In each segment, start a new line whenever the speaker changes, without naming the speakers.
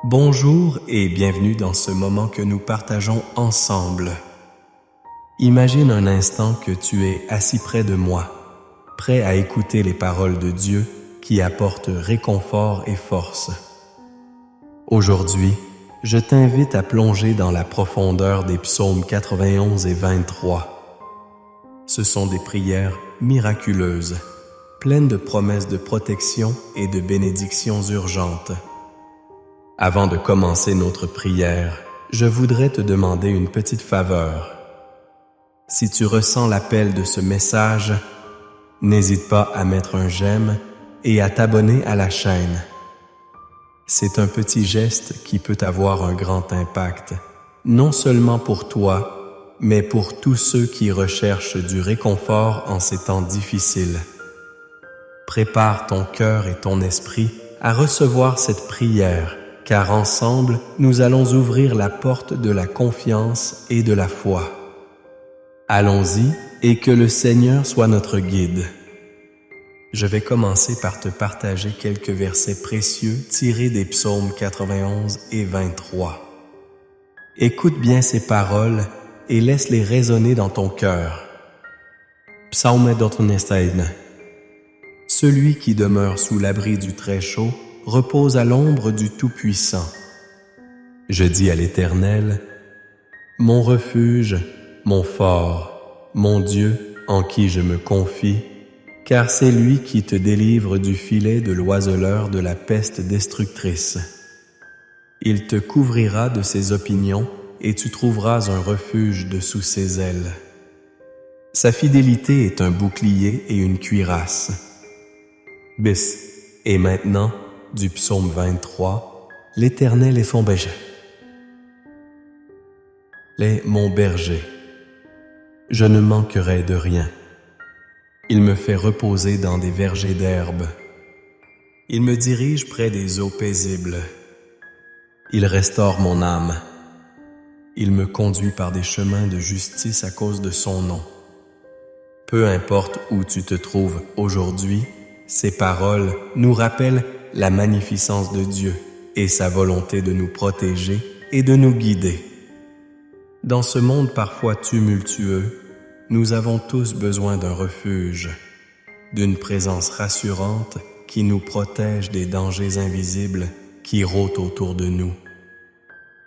Bonjour et bienvenue dans ce moment que nous partageons ensemble. Imagine un instant que tu es assis près de moi, prêt à écouter les paroles de Dieu qui apportent réconfort et force. Aujourd'hui, je t'invite à plonger dans la profondeur des psaumes 91 et 23. Ce sont des prières miraculeuses, pleines de promesses de protection et de bénédictions urgentes. Avant de commencer notre prière, je voudrais te demander une petite faveur. Si tu ressens l'appel de ce message, n'hésite pas à mettre un j'aime et à t'abonner à la chaîne. C'est un petit geste qui peut avoir un grand impact, non seulement pour toi, mais pour tous ceux qui recherchent du réconfort en ces temps difficiles. Prépare ton cœur et ton esprit à recevoir cette prière, car ensemble, nous allons ouvrir la porte de la confiance et de la foi. Allons-y et que le Seigneur soit notre guide. Je vais commencer par te partager quelques versets précieux tirés des psaumes 91 et 23. Écoute bien ces paroles et laisse-les résonner dans ton cœur. Psaume 91. Celui qui demeure sous l'abri du Très-Chaud repose à l'ombre du Tout-Puissant. Je dis à l'Éternel, mon refuge, mon fort, mon Dieu en qui je me confie, car c'est lui qui te délivre du filet de l'oiseleur de la peste destructrice. Il te couvrira de ses opinions et tu trouveras un refuge dessous ses ailes. Sa fidélité est un bouclier et une cuirasse. Bis. Et maintenant, du psaume 23, l'Éternel est son berger. Mon berger. Je ne manquerai de rien. Il me fait reposer dans des vergers d'herbe. Il me dirige près des eaux paisibles. Il restaure mon âme. Il me conduit par des chemins de justice à cause de son nom. Peu importe où tu te trouves aujourd'hui, ces paroles nous rappellent la magnificence de Dieu et sa volonté de nous protéger et de nous guider. Dans ce monde parfois tumultueux, nous avons tous besoin d'un refuge, d'une présence rassurante qui nous protège des dangers invisibles qui rôdent autour de nous.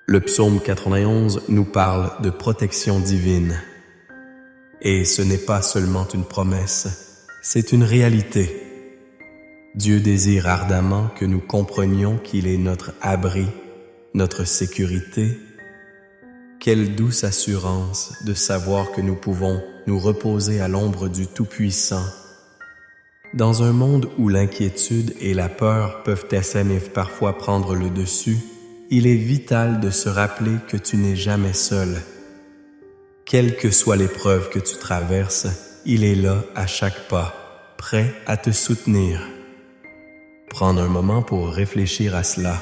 Le psaume 91 nous parle de protection divine. Et ce n'est pas seulement une promesse, c'est une réalité. Dieu désire ardemment que nous comprenions qu'il est notre abri, notre sécurité. Quelle douce assurance de savoir que nous pouvons nous reposer à l'ombre du Tout-Puissant. Dans un monde où l'inquiétude et la peur peuvent parfois prendre le dessus, il est vital de se rappeler que tu n'es jamais seul. Quelle que soit l'épreuve que tu traverses, il est là à chaque pas, prêt à te soutenir. Prendre un moment pour réfléchir à cela.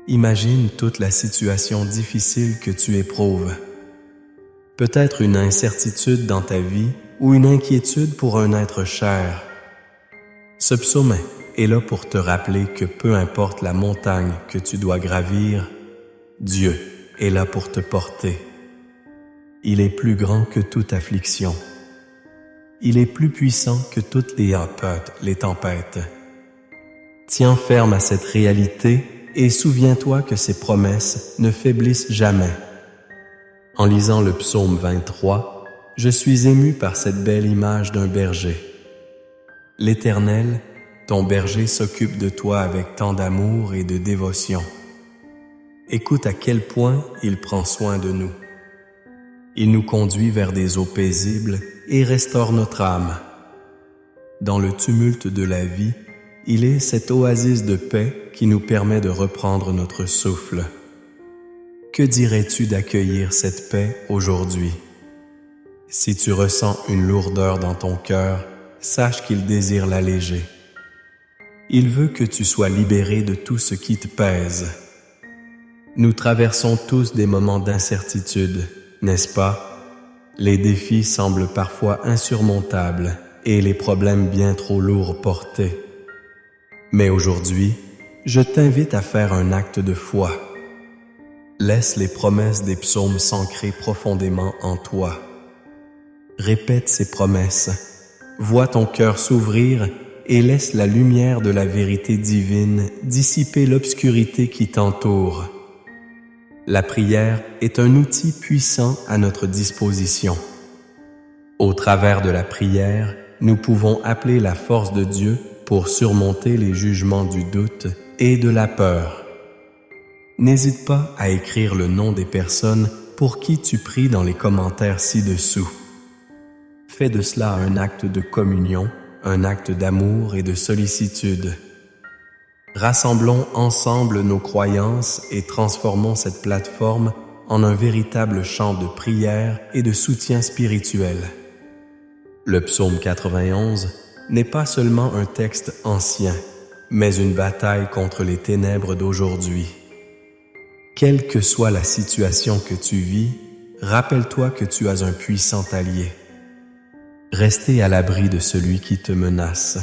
Imagine toute la situation difficile que tu éprouves. Peut-être une incertitude dans ta vie ou une inquiétude pour un être cher. Ce psaume est là pour te rappeler que peu importe la montagne que tu dois gravir, Dieu est là pour te porter. Il est plus grand que toute affliction. Il est plus puissant que toutes les tempêtes. Tiens ferme à cette réalité et souviens-toi que ses promesses ne faiblissent jamais. En lisant le psaume 23, je suis ému par cette belle image d'un berger. L'Éternel, ton berger, s'occupe de toi avec tant d'amour et de dévotion. Écoute à quel point il prend soin de nous. Il nous conduit vers des eaux paisibles et restaure notre âme. Dans le tumulte de la vie, il est cette oasis de paix qui nous permet de reprendre notre souffle. Que dirais-tu d'accueillir cette paix aujourd'hui? Si tu ressens une lourdeur dans ton cœur, sache qu'il désire l'alléger. Il veut que tu sois libéré de tout ce qui te pèse. Nous traversons tous des moments d'incertitude, n'est-ce pas? Les défis semblent parfois insurmontables et les problèmes bien trop lourds portés. Mais aujourd'hui, je t'invite à faire un acte de foi. Laisse les promesses des psaumes s'ancrer profondément en toi. Répète ces promesses, vois ton cœur s'ouvrir et laisse la lumière de la vérité divine dissiper l'obscurité qui t'entoure. La prière est un outil puissant à notre disposition. Au travers de la prière, nous pouvons appeler la force de Dieu pour surmonter les jugements du doute et de la peur. N'hésite pas à écrire le nom des personnes pour qui tu pries dans les commentaires ci-dessous. Fais de cela un acte de communion, un acte d'amour et de sollicitude. Rassemblons ensemble nos croyances et transformons cette plateforme en un véritable champ de prière et de soutien spirituel. Le psaume 91 n'est pas seulement un texte ancien, mais une bataille contre les ténèbres d'aujourd'hui. Quelle que soit la situation que tu vis, rappelle-toi que tu as un puissant allié. Restez à l'abri de celui qui te menace.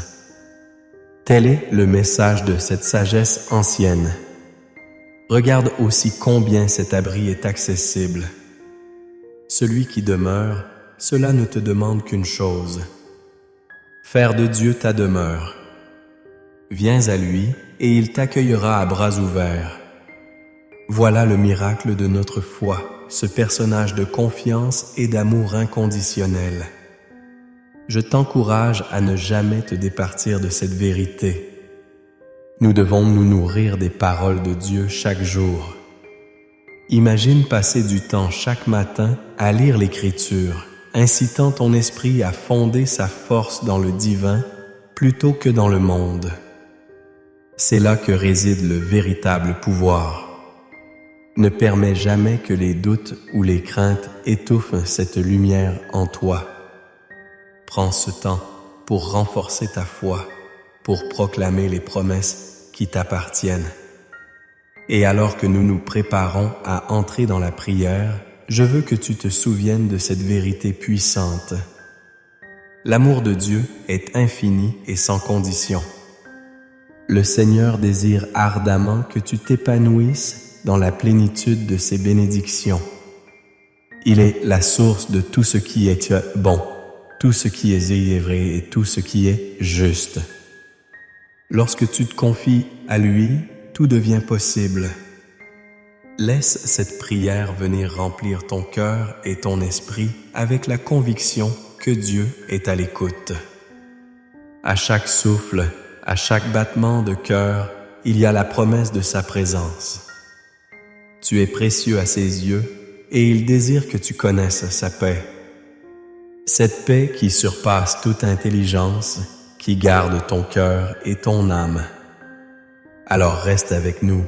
Tel est le message de cette sagesse ancienne. Regarde aussi combien cet abri est accessible. Celui qui demeure, cela ne te demande qu'une chose. Faire de Dieu ta demeure. Viens à lui et il t'accueillera à bras ouverts. Voilà le miracle de notre foi, ce personnage de confiance et d'amour inconditionnel. Je t'encourage à ne jamais te départir de cette vérité. Nous devons nous nourrir des paroles de Dieu chaque jour. Imagine passer du temps chaque matin à lire l'Écriture, incitant ton esprit à fonder sa force dans le divin plutôt que dans le monde. C'est là que réside le véritable pouvoir. Ne permets jamais que les doutes ou les craintes étouffent cette lumière en toi. Prends ce temps pour renforcer ta foi, pour proclamer les promesses qui t'appartiennent. Et alors que nous nous préparons à entrer dans la prière, je veux que tu te souviennes de cette vérité puissante. L'amour de Dieu est infini et sans condition. Le Seigneur désire ardemment que tu t'épanouisses dans la plénitude de ses bénédictions. Il est la source de tout ce qui est bon, tout ce qui est vrai et tout ce qui est juste. Lorsque tu te confies à lui, tout devient possible. Laisse cette prière venir remplir ton cœur et ton esprit avec la conviction que Dieu est à l'écoute. À chaque souffle, à chaque battement de cœur, il y a la promesse de sa présence. Tu es précieux à ses yeux et il désire que tu connaisses sa paix. Cette paix qui surpasse toute intelligence, qui garde ton cœur et ton âme. Alors reste avec nous.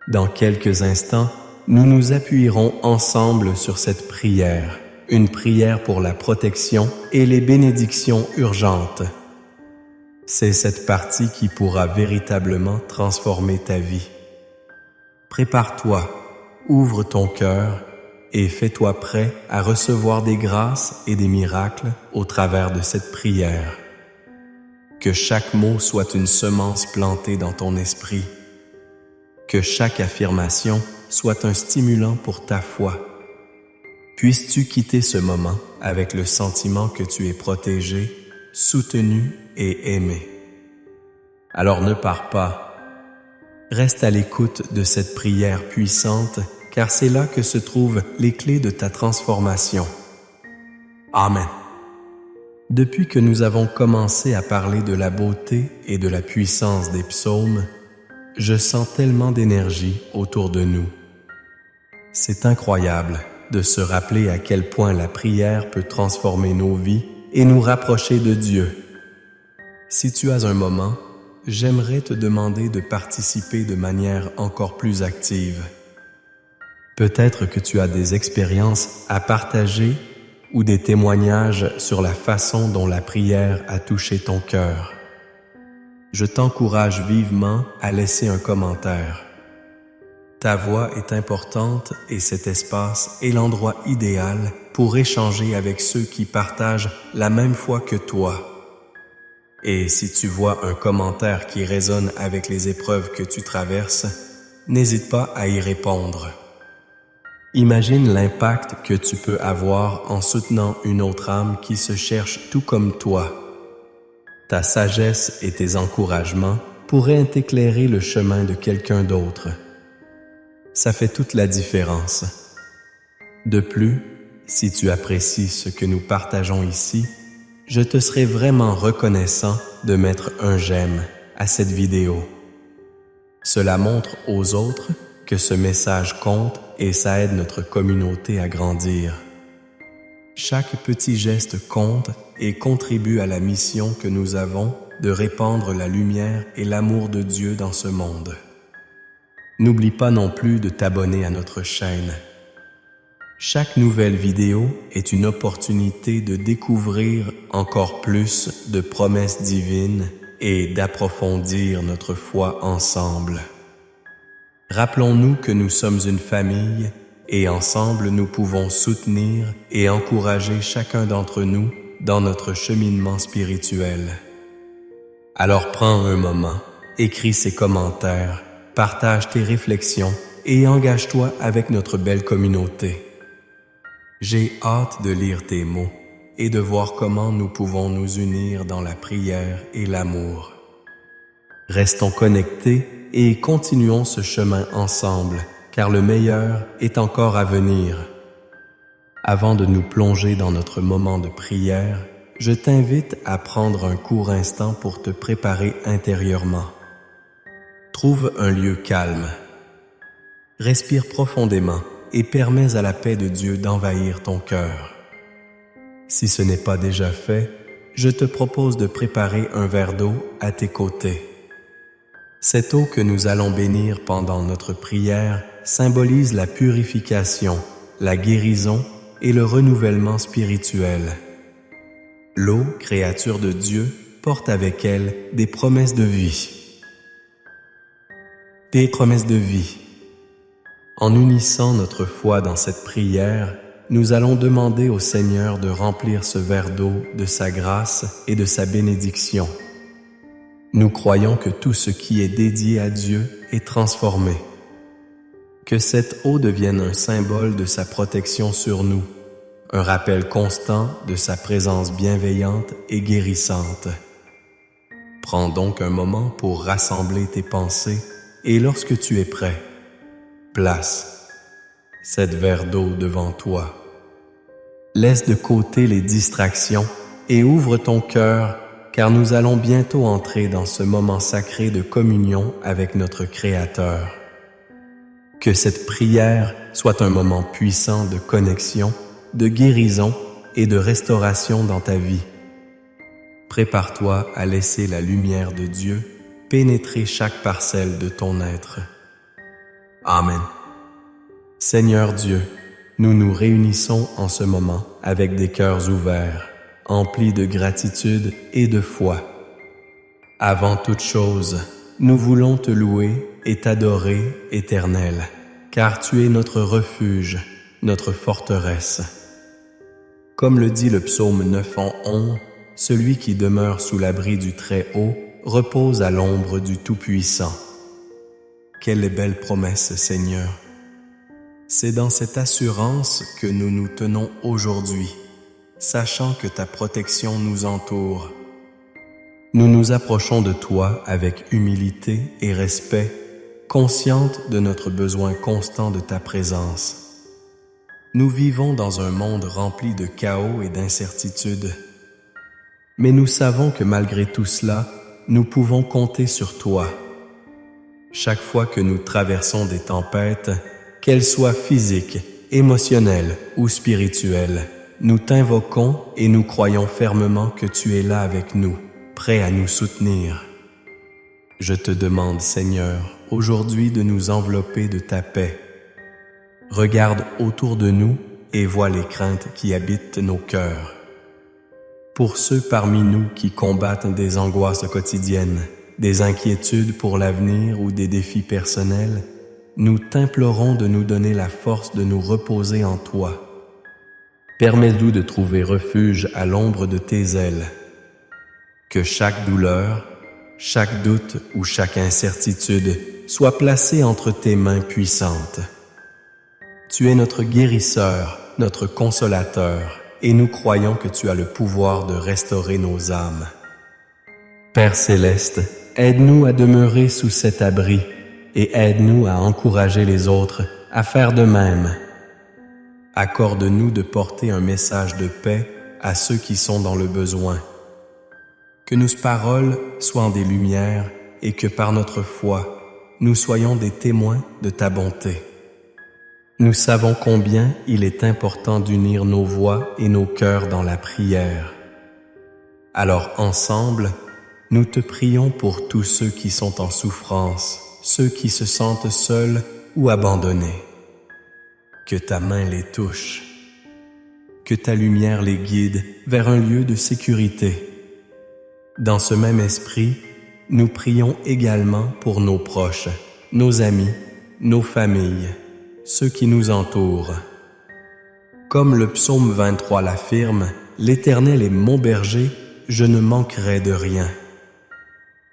Dans quelques instants, nous nous appuierons ensemble sur cette prière, une prière pour la protection et les bénédictions urgentes. C'est cette partie qui pourra véritablement transformer ta vie. Prépare-toi, ouvre ton cœur et fais-toi prêt à recevoir des grâces et des miracles au travers de cette prière. Que chaque mot soit une semence plantée dans ton esprit. Que chaque affirmation soit un stimulant pour ta foi. Puisses-tu quitter ce moment avec le sentiment que tu es protégé, soutenu et aimé. Alors ne pars pas. Reste à l'écoute de cette prière puissante, car c'est là que se trouvent les clés de ta transformation. Amen. Depuis que nous avons commencé à parler de la beauté et de la puissance des psaumes, je sens tellement d'énergie autour de nous. C'est incroyable de se rappeler à quel point la prière peut transformer nos vies et nous rapprocher de Dieu. Si tu as un moment, j'aimerais te demander de participer de manière encore plus active. Peut-être que tu as des expériences à partager ou des témoignages sur la façon dont la prière a touché ton cœur. Je t'encourage vivement à laisser un commentaire. Ta voix est importante et cet espace est l'endroit idéal pour échanger avec ceux qui partagent la même foi que toi. Et si tu vois un commentaire qui résonne avec les épreuves que tu traverses, n'hésite pas à y répondre. Imagine l'impact que tu peux avoir en soutenant une autre âme qui se cherche tout comme toi. Ta sagesse et tes encouragements pourraient éclairer le chemin de quelqu'un d'autre. Ça fait toute la différence. De plus, si tu apprécies ce que nous partageons ici, je te serai vraiment reconnaissant de mettre un j'aime à cette vidéo. Cela montre aux autres que ce message compte et ça aide notre communauté à grandir. Chaque petit geste compte et contribue à la mission que nous avons de répandre la lumière et l'amour de Dieu dans ce monde. N'oublie pas non plus de t'abonner à notre chaîne. Chaque nouvelle vidéo est une opportunité de découvrir encore plus de promesses divines et d'approfondir notre foi ensemble. Rappelons-nous que nous sommes une famille et ensemble nous pouvons soutenir et encourager chacun d'entre nous dans notre cheminement spirituel. Alors prends un moment, écris ces commentaires, partage tes réflexions et engage-toi avec notre belle communauté. J'ai hâte de lire tes mots et de voir comment nous pouvons nous unir dans la prière et l'amour. Restons connectés et continuons ce chemin ensemble, car le meilleur est encore à venir. Avant de nous plonger dans notre moment de prière, je t'invite à prendre un court instant pour te préparer intérieurement. Trouve un lieu calme. Respire profondément et permets à la paix de Dieu d'envahir ton cœur. Si ce n'est pas déjà fait, je te propose de préparer un verre d'eau à tes côtés. Cette eau que nous allons bénir pendant notre prière symbolise la purification, la guérison et le renouvellement spirituel. L'eau, créature de Dieu, porte avec elle des promesses de vie. Des promesses de vie. En unissant notre foi dans cette prière, nous allons demander au Seigneur de remplir ce verre d'eau de sa grâce et de sa bénédiction. Nous croyons que tout ce qui est dédié à Dieu est transformé. Que cette eau devienne un symbole de sa protection sur nous, un rappel constant de sa présence bienveillante et guérissante. Prends donc un moment pour rassembler tes pensées et lorsque tu es prêt, place cette verre d'eau devant toi. Laisse de côté les distractions et ouvre ton cœur, car nous allons bientôt entrer dans ce moment sacré de communion avec notre Créateur. Que cette prière soit un moment puissant de connexion, de guérison et de restauration dans ta vie. Prépare-toi à laisser la lumière de Dieu pénétrer chaque parcelle de ton être. Amen. Seigneur Dieu, nous nous réunissons en ce moment avec des cœurs ouverts, emplis de gratitude et de foi. Avant toute chose, nous voulons te louer et t'adorer, Éternel, car tu es notre refuge, notre forteresse. Comme le dit le psaume 9:11, celui qui demeure sous l'abri du Très-Haut repose à l'ombre du Tout-Puissant. Quelle belle promesse, Seigneur! C'est dans cette assurance que nous nous tenons aujourd'hui, sachant que ta protection nous entoure. Nous nous approchons de toi avec humilité et respect, conscientes de notre besoin constant de ta présence. Nous vivons dans un monde rempli de chaos et d'incertitudes. Mais nous savons que malgré tout cela, nous pouvons compter sur toi. Chaque fois que nous traversons des tempêtes, qu'elles soient physiques, émotionnelles ou spirituelles, nous t'invoquons et nous croyons fermement que tu es là avec nous, prêt à nous soutenir. Je te demande, Seigneur, aujourd'hui de nous envelopper de ta paix. Regarde autour de nous et vois les craintes qui habitent nos cœurs. Pour ceux parmi nous qui combattent des angoisses quotidiennes, des inquiétudes pour l'avenir ou des défis personnels, nous t'implorons de nous donner la force de nous reposer en toi. Permets-nous de trouver refuge à l'ombre de tes ailes. Que chaque douleur, chaque doute ou chaque incertitude soit placée entre tes mains puissantes. Tu es notre guérisseur, notre consolateur, et nous croyons que tu as le pouvoir de restaurer nos âmes. Père céleste, aide-nous à demeurer sous cet abri et aide-nous à encourager les autres à faire de même. Accorde-nous de porter un message de paix à ceux qui sont dans le besoin. Que nos paroles soient des lumières et que par notre foi, nous soyons des témoins de ta bonté. Nous savons combien il est important d'unir nos voix et nos cœurs dans la prière. Alors ensemble, nous te prions pour tous ceux qui sont en souffrance, ceux qui se sentent seuls ou abandonnés. Que ta main les touche, que ta lumière les guide vers un lieu de sécurité. Dans ce même esprit, nous prions également pour nos proches, nos amis, nos familles, ceux qui nous entourent. Comme le psaume 23 l'affirme, « L'Éternel est mon berger, je ne manquerai de rien ».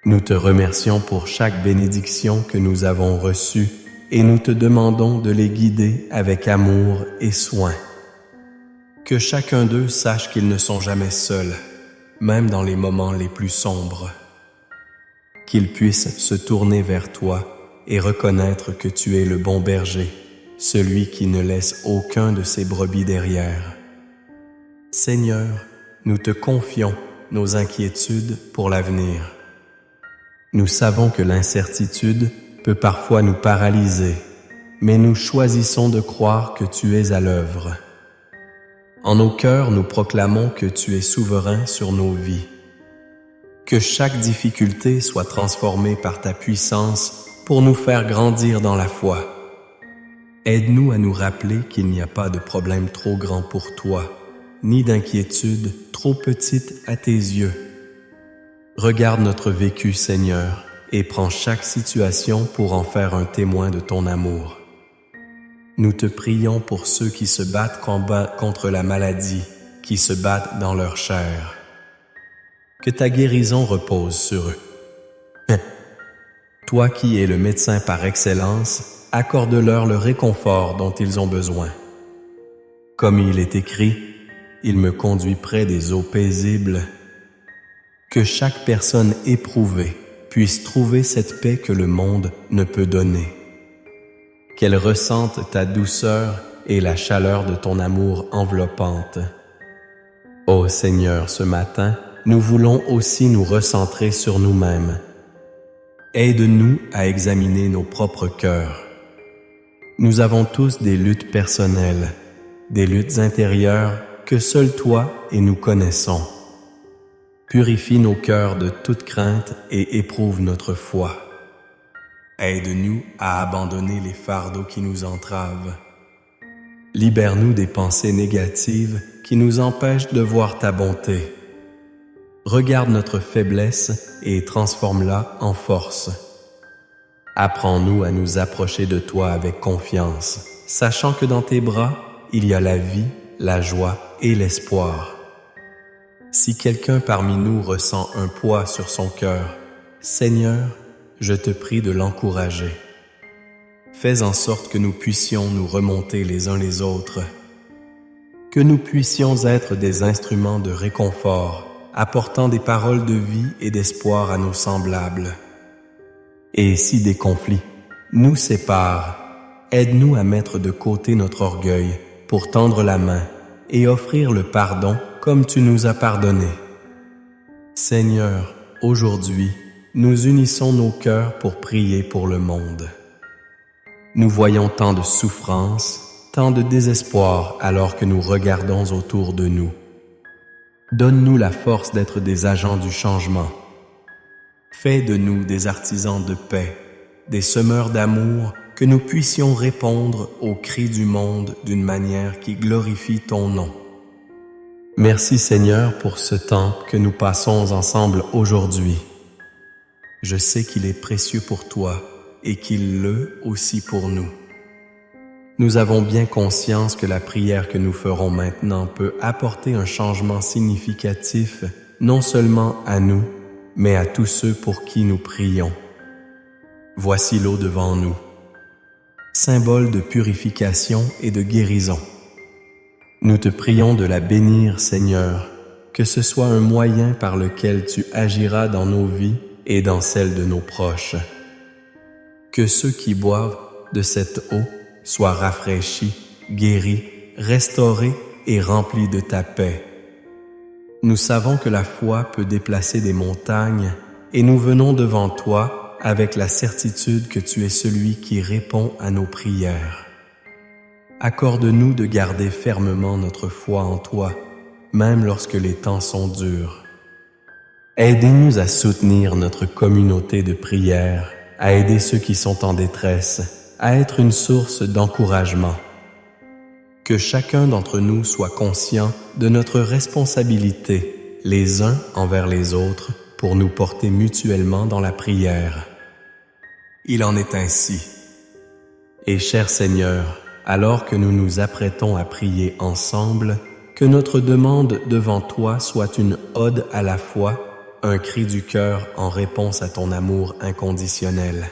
Nous te remercions pour chaque bénédiction que nous avons reçue et nous te demandons de les guider avec amour et soin. Que chacun d'eux sache qu'ils ne sont jamais seuls, même dans les moments les plus sombres. Qu'ils puissent se tourner vers toi et reconnaître que tu es le bon berger, celui qui ne laisse aucun de ses brebis derrière. Seigneur, nous te confions nos inquiétudes pour l'avenir. Nous savons que l'incertitude peut parfois nous paralyser, mais nous choisissons de croire que tu es à l'œuvre. En nos cœurs, nous proclamons que tu es souverain sur nos vies. Que chaque difficulté soit transformée par ta puissance pour nous faire grandir dans la foi. Aide-nous à nous rappeler qu'il n'y a pas de problème trop grand pour toi, ni d'inquiétude trop petite à tes yeux. Regarde notre vécu, Seigneur, et prends chaque situation pour en faire un témoin de ton amour. Nous te prions pour ceux qui se battent contre la maladie, qui se battent dans leur chair. Que ta guérison repose sur eux. Toi qui es le médecin par excellence, accorde-leur le réconfort dont ils ont besoin. Comme il est écrit, « Il me conduit près des eaux paisibles ». Que chaque personne éprouvée puisse trouver cette paix que le monde ne peut donner. Qu'elle ressente ta douceur et la chaleur de ton amour enveloppante. Ô Seigneur, ce matin, nous voulons aussi nous recentrer sur nous-mêmes. Aide-nous à examiner nos propres cœurs. Nous avons tous des luttes personnelles, des luttes intérieures que seul toi et nous connaissons. Purifie nos cœurs de toute crainte et éprouve notre foi. Aide-nous à abandonner les fardeaux qui nous entravent. Libère-nous des pensées négatives qui nous empêchent de voir ta bonté. Regarde notre faiblesse et transforme-la en force. Apprends-nous à nous approcher de toi avec confiance, sachant que dans tes bras, il y a la vie, la joie et l'espoir. Si quelqu'un parmi nous ressent un poids sur son cœur, Seigneur, je te prie de l'encourager. Fais en sorte que nous puissions nous remonter les uns les autres, que nous puissions être des instruments de réconfort, apportant des paroles de vie et d'espoir à nos semblables. Et si des conflits nous séparent, aide-nous à mettre de côté notre orgueil pour tendre la main et offrir le pardon comme tu nous as pardonné. Seigneur, aujourd'hui, nous unissons nos cœurs pour prier pour le monde. Nous voyons tant de souffrance, tant de désespoir alors que nous regardons autour de nous. Donne-nous la force d'être des agents du changement. Fais de nous des artisans de paix, des semeurs d'amour, que nous puissions répondre aux cris du monde d'une manière qui glorifie ton nom. Merci Seigneur pour ce temps que nous passons ensemble aujourd'hui. Je sais qu'il est précieux pour toi et qu'il l'est aussi pour nous. Nous avons bien conscience que la prière que nous ferons maintenant peut apporter un changement significatif non seulement à nous, mais à tous ceux pour qui nous prions. Voici l'eau devant nous, symbole de purification et de guérison. Nous te prions de la bénir, Seigneur, que ce soit un moyen par lequel tu agiras dans nos vies et dans celles de nos proches. Que ceux qui boivent de cette eau soient rafraîchis, guéris, restaurés et remplis de ta paix. Nous savons que la foi peut déplacer des montagnes et nous venons devant toi avec la certitude que tu es celui qui répond à nos prières. Accorde-nous de garder fermement notre foi en toi, même lorsque les temps sont durs. Aidez-nous à soutenir notre communauté de prière, à aider ceux qui sont en détresse, à être une source d'encouragement. Que chacun d'entre nous soit conscient de notre responsabilité, les uns envers les autres, pour nous porter mutuellement dans la prière. Il en est ainsi. Et cher Seigneur, alors que nous nous apprêtons à prier ensemble, que notre demande devant toi soit une ode à la foi, un cri du cœur en réponse à ton amour inconditionnel.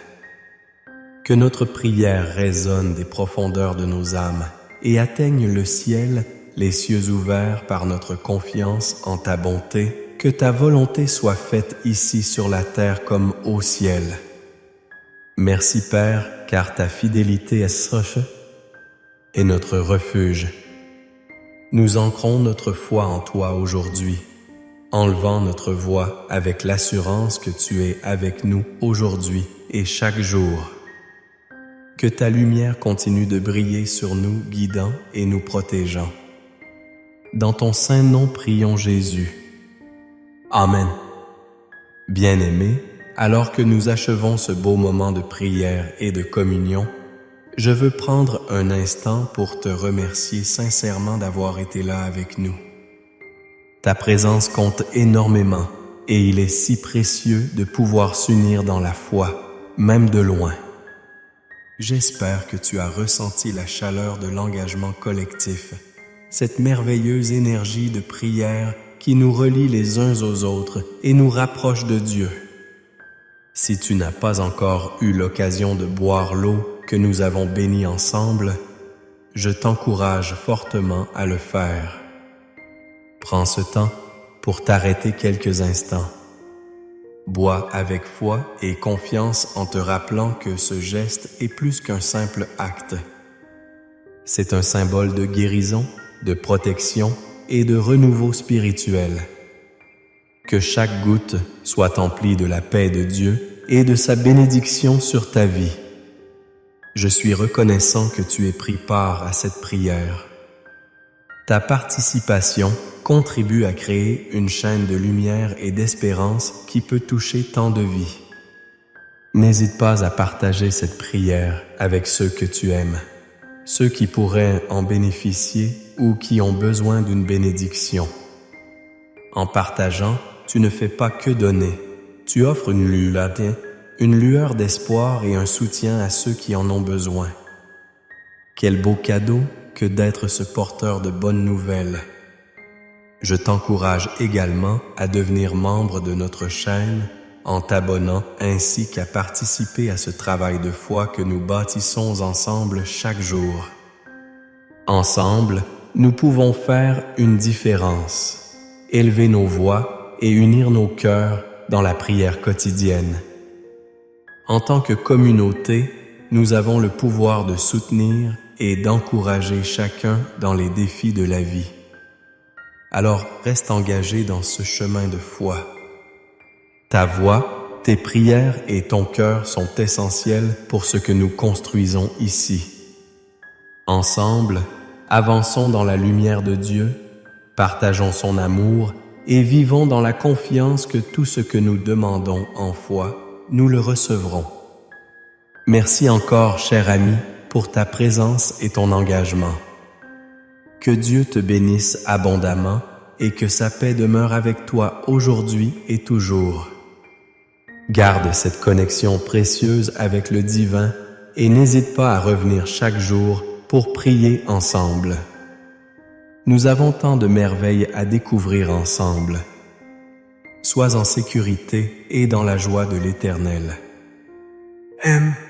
Que notre prière résonne des profondeurs de nos âmes et atteigne le ciel, les cieux ouverts par notre confiance en ta bonté, que ta volonté soit faite ici sur la terre comme au ciel. Merci Père, car ta fidélité est notre refuge. Nous ancrons notre foi en toi aujourd'hui, enlevant notre voix avec l'assurance que tu es avec nous aujourd'hui et chaque jour. Que ta lumière continue de briller sur nous, guidant et nous protégeant. Dans ton saint nom prions Jésus. Amen. Bien-aimés, alors que nous achevons ce beau moment de prière et de communion, je veux prendre un instant pour te remercier sincèrement d'avoir été là avec nous. Ta présence compte énormément et il est si précieux de pouvoir s'unir dans la foi, même de loin. J'espère que tu as ressenti la chaleur de l'engagement collectif, cette merveilleuse énergie de prière qui nous relie les uns aux autres et nous rapproche de Dieu. Si tu n'as pas encore eu l'occasion de boire l'eau que nous avons bénie ensemble, je t'encourage fortement à le faire. Prends ce temps pour t'arrêter quelques instants. Bois avec foi et confiance en te rappelant que ce geste est plus qu'un simple acte. C'est un symbole de guérison, de protection et de renouveau spirituel. Que chaque goutte soit emplie de la paix de Dieu et de sa bénédiction sur ta vie. Je suis reconnaissant que tu aies pris part à cette prière. Ta participation contribue à créer une chaîne de lumière et d'espérance qui peut toucher tant de vies. N'hésite pas à partager cette prière avec ceux que tu aimes, ceux qui pourraient en bénéficier ou qui ont besoin d'une bénédiction. En partageant, tu ne fais pas que donner. Tu offres une lueur d'espoir et un soutien à ceux qui en ont besoin. Quel beau cadeau que d'être ce porteur de bonnes nouvelles. Je t'encourage également à devenir membre de notre chaîne en t'abonnant ainsi qu'à participer à ce travail de foi que nous bâtissons ensemble chaque jour. Ensemble, nous pouvons faire une différence, élever nos voix et unir nos cœurs dans la prière quotidienne. En tant que communauté, nous avons le pouvoir de soutenir et d'encourager chacun dans les défis de la vie. Alors reste engagé dans ce chemin de foi. Ta voix, tes prières et ton cœur sont essentiels pour ce que nous construisons ici. Ensemble, avançons dans la lumière de Dieu, partageons son amour et vivons dans la confiance que tout ce que nous demandons en foi, nous le recevrons. Merci encore, cher ami, pour ta présence et ton engagement. Que Dieu te bénisse abondamment et que sa paix demeure avec toi aujourd'hui et toujours. Garde cette connexion précieuse avec le divin et n'hésite pas à revenir chaque jour pour prier ensemble. Nous avons tant de merveilles à découvrir ensemble. Sois en sécurité et dans la joie de l'Éternel.
M.